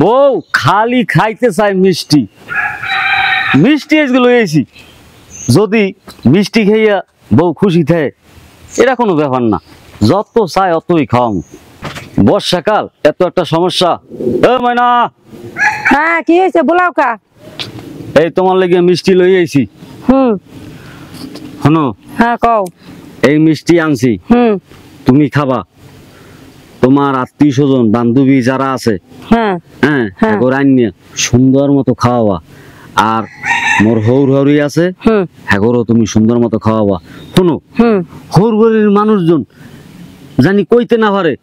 বউ খালি খাইতে চায় মিষ্টি, মিষ্টি এগুলো এসি, যদি মিষ্টি খাইয়া বউ খুশি থাকে এটা কোনো ব্যাপার না, যত চায় অতই খাওয়াম। বর্ষাকাল এত একটা সমস্যা। ময়না, হ্যাঁ কি হয়েছে বলাও কা? এই তোমার লেগে মিষ্টি লই আইছি। শোনো, হ্যাঁ কও। এই মিষ্টি আনছি, তুমি খাবা। তোমার আত্মীয় স্বজন বান্ধবী যারা আছে হ্যাঁ হ্যাঁ সুন্দর মতো খাওয়াবা। আর মোর হৌর হৌরি আছে হ্যাগরও তুমি সুন্দর মতো খাওয়াবা। শোনো, হৌর হৌরির মানুষজন জানি কইতে না পারে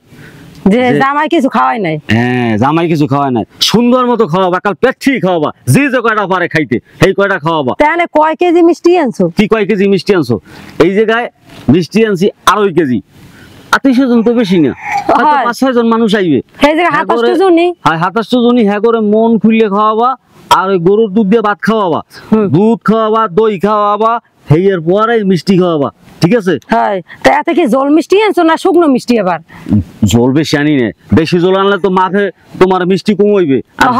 যে জামাই কিছু খাওয়াই নাই। হ্যাঁ, জামাই কিছু খাওয়াই নাই, সুন্দর মতো খাওয়াবা, কাল পেট ঠিক খাওয়াবা, যে যে কয়টা পারে খাইতে সেই কয়টা খাওয়াবা। তাহলে কয় কেজি মিষ্টি আনছো? কি কয় কেজি মিষ্টি আনছো? এই জায়গায় মিষ্টি আনছি 2.5 কেজি। আত্মীয় স্বজন তো বেশি না, 5-6 জন মানুষ আইবে। এই জায়গায় 27 জনই। হ্যাঁ 27 জনই। হ্যাঁ করে মন খুলে খাওয়াবা, আর ওই গরুর দুধ দিয়ে ভাত খাওয়াবা, দুধ খাওয়াবা, দই খাওয়াবা, হেয়ের পরে মিষ্টি খাওয়াবা, ঠিক আছে? হ্যাঁ, তা এতে কি জল মিষ্টি আনছো না শুকনো মিষ্টি? আবার জল বেশি আনি না, বেশি জল আনলে তো মাঠে তোমার মিষ্টি কম হইবে, আর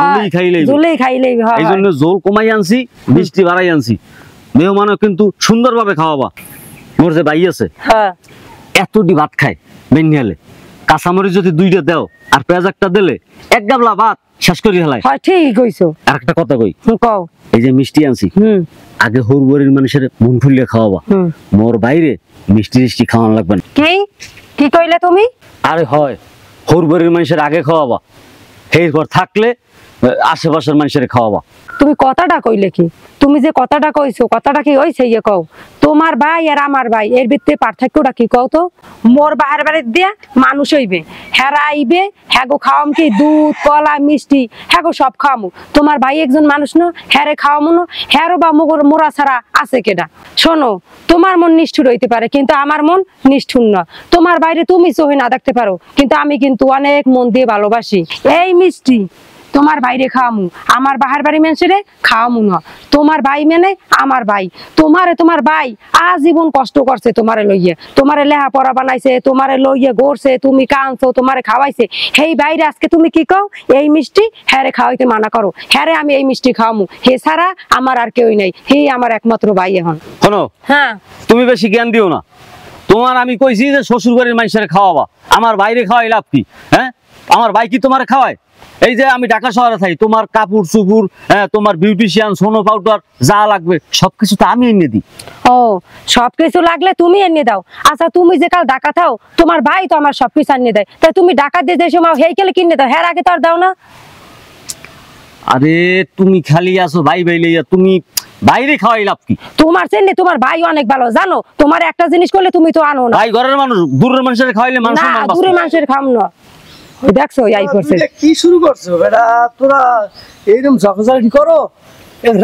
জলেই খাইলেই এই জন্য জল কমাই আনছি, মিষ্টি বাড়াই আনছি। মেহমানও কিন্তু সুন্দরভাবে খাওয়াবা। মোর যে ভাই আছে এতটি ভাত খায় বেনিয়ালে, কাঁচামরিচ যদি 2টা দাও আর পেঁয়াজ একটা দিলে 1 গাবলা ভাত শেষ করি হেলায়। হ্যাঁ ঠিক কইছো। আর একটা কথা কই, কও। এই যে মিষ্টি আনছি, আগে হরবরের মানুষের মন খুলিয়ে খাওয়াবা। মোর বাইরে মিষ্টি টিষ্টি খাওয়ানো লাগবে না। কি কি কইলে তুমি? আরে হয়, হরবরের মানুষের আগে খাওয়াবা, এরপর থাকলে আশেপাশের মানুষের খাওয়াবা। তুমি কথাটা কইলে কি? তুমি যে কথাটা কইছো কথাটা কি হইছে ইয়ে কও। তোমার ভাই আর আমার ভাই এর ভিতরে পার্থক্যটা কি কও তো? মোর বাহার বাড়ির দিয়া মানুষ হইবে, হেরা আইবে, হ্যাগো খাওয়াম কি দুধ কলা মিষ্টি, হ্যাগো সব খাওয়ামু। তোমার ভাই একজন মানুষ না, হ্যারে খাওয়ামু না, হ্যারো বা মোরা ছাড়া আছে কেডা? শোনো, তোমার মন নিষ্ঠুর হইতে পারে কিন্তু আমার মন নিষ্ঠুর না। তোমার বাইরে তুমি চোখে না দেখতে পারো, কিন্তু আমি কিন্তু অনেক মন দিয়ে ভালোবাসি। এই মিষ্টি তোমার বাইরে খাওয়ামু, আমার বাহার বাড়ি মানুষেরে খাওয়ামু না। তোমার ভাই মানে আমার ভাই, তোমার ভাই আজীবন কষ্ট করছে তোমারে লইয়ে, তোমারে লেহা পড়া বানাইছে, তোমারে লইয়ে ঘুরছে, তুমি কানছো, তোমারে খাওয়াইছে। সেই বাইরে আজকে তুমি কি কও এই মিষ্টি হ্যারে খাওয়াইতে মানা করো? হ্যারে আমি এই মিষ্টি খাওয়ামু, হে ছাড়া আমার আর কেউই নাই, হে আমার একমাত্র ভাই। এখন শোনো, হ্যাঁ তুমি বেশি জ্ঞান দিও না। তোমার আমি কইছি যে শ্বশুর বাড়ির মানুষের খাওয়াবা, আমার বাইরে খাওয়াই লাভ কি? হ্যাঁ, আমার ভাই কি তোমার খাওয়ায়? এই যে আমি ঢাকা শহরে থাকি, তোমার কাপড় চুপুর, তোমার বিউটিশিয়ান, সোনো পাউডার যা লাগবে সবকিছু তো আমি এনে দিই। ও, সবকিছু লাগলে তুমি এনে দাও? আচ্ছা তুমি যে কাল ঢাকা থাও, তোমার ভাই তো আমার সবকিছু এনে দেয়, তাই তুমি ঢাকা দিয়ে যে সময় হেইকেলে কিনে দাও, হ্যাঁ আগে তো আর দাও না। আরে তুমি খালি আসো ভাই ভাই লইয়া, তুমি বাইরে খাওয়াই লাভ কি? তোমার চেনে তোমার ভাই অনেক ভালো, জানো তোমার একটা জিনিস করলে তুমি তো আনো না। ভাই ঘরের মানুষ, দূরের মানুষের খাওয়াইলে মানুষ না, দূরের মানুষের খাম না। ওই দেখছো আই করছে। কি শুরু করছো বেটা? তোরা এইরকম ঝগড়াঝাটি করো,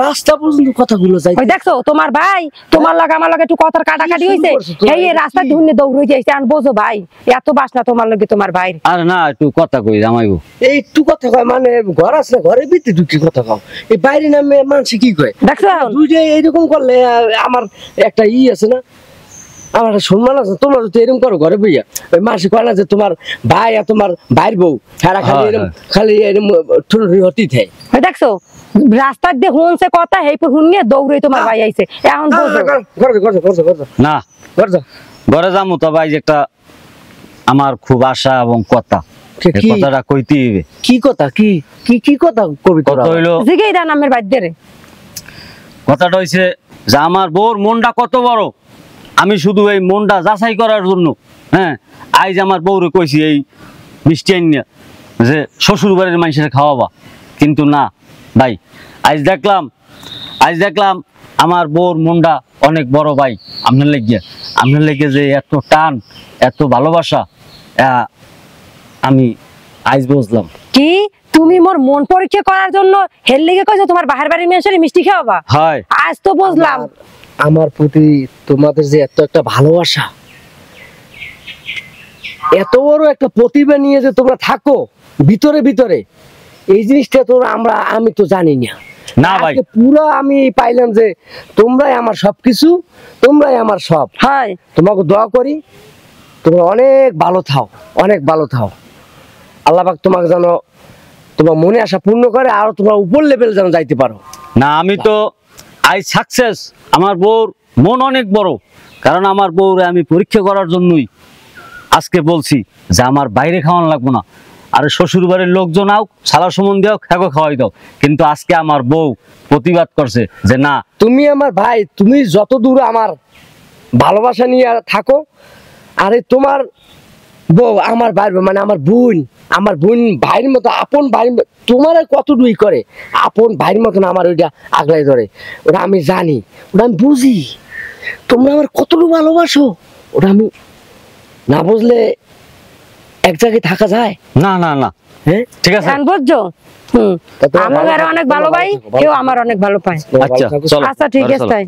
রাস্তা পর্যন্ত কথাগুলো যাই। ওই দেখছো তোমার ভাই তোমার লাগে আমার লাগে একটু কথার কাটাকাটি হইছে, এই রাস্তা ধুনে দৌড়ে যাইছে। আন বোঝো ভাই এত বাসনা তোমার লাগে তোমার ভাই। আরে না, একটু কথা কই জামাইবো। এই একটু কথা কয় মানে ঘর আছে, ঘরের ভিতরে ঢুকি কথা কও, এই বাইরে নামে মানুষ কি কয়? দেখছো দুইটা এইরকম করলে আমার একটা আছে না, আমার সম্মান আছে। তোমরা যদি এরকম করো ঘরে বইয়া, ওই মাসি কয় না যে তোমার ভাই আর তোমার ভাইয়ের বউ হেরা খালি এরকম খালি এরকম ঠুনঠুনি হতেই থাকে। ওই দেখছো রাস্তার দিয়ে হুনছে কথা, এই হুন নিয়ে দৌড়ে তোমার ভাই আইছে। এখন না ঘরে যাবো তো ভাই, একটা আমার খুব আশা এবং কথা, কথাটা কইতে হবে। কি কথা? কি কি কি কথা কবি? কথা হইলো জিগেই দা নামের বাদ্যে রে। কথাটা হইছে যে আমার বউর মনটা কত বড়, আমি শুধু এই মনটা যাচাই করার জন্য আজ আমার বউরে কইছি এই মিষ্টি আইনা যে শ্বশুর বাড়ির মানুষের খাওয়াবা। কিন্তু না ভাই, আজ দেখলাম আমার বউর মনটা অনেক বড় ভাই। আপনার লেগে যে এত টান, এত ভালোবাসা আমি আজ বুঝলাম। কি তুমি মোর মন পরীক্ষা করার জন্য হেল লেগে কইছো তোমার বাহার বাড়ির মেয়ের মিষ্টি খাওয়াবা? হয়, আজ তো বুঝলাম আমার প্রতি তোমাদের যে এত একটা ভালোবাসা, এত বড় একটা প্রতিভা নিয়ে যে তোমরা থাকো ভিতরে ভিতরে, এই জিনিসটা তোমরা আমি তো জানি না। না ভাই, পুরো আমি পাইলাম যে তোমরাই আমার সবকিছু, তোমরাই আমার সব। হয়, তোমাকে দোয়া করি তোমরা অনেক ভালো থাও, অনেক ভালো থাও। আল্লাহ পাক তোমাকে যেন তোমার মনে আশা পূর্ণ করে, আর তোমার উপর লেভেল যেন যাইতে পারো। না আমি তো আই সাকসেস, আমার বউর মন অনেক বড়, কারণ আমার বউরে আমি পরীক্ষা করার জন্যই আজকে বলছি যে আমার বাইরে খাওয়ানো লাগবো না, আর শ্বশুর বাড়ির লোকজন আও সালা সুমন দিও খেগো খাওয়াই দাও, কিন্তু আজকে আমার বউ প্রতিবাদ করছে যে না। তুমি আমার ভাই, তুমি যত দূর আমার ভালোবাসা নিয়ে থাকো, আরে তোমার বউ আমার ভাই, মানে আমার বোন ভাইয়ের মতো, আপন ভাই, তোমার কত দুই করে আপন ভাইয়ের মতন আমার ওইটা আগলাই ধরে, ওটা আমি জানি, ওটা আমি বুঝি তোমরা আমার কতটুকু ভালোবাসো, ওটা আমি না বুঝলে এক জায়গায় থাকা যায়? না না না, হ্যাঁ ঠিক আছে, এখন বুঝছো? তা তোমার আমি ভালো আরো থাকো, অনেক তোমরা ভালো ভালো ভাই, থাকো, ভালো কেউ থাকো। আমার অনেক ভালো পায়। ভালো আচ্ছা থাকো। চলো, আচ্ছা ঠিক ঘরে আছে চলো। তাই।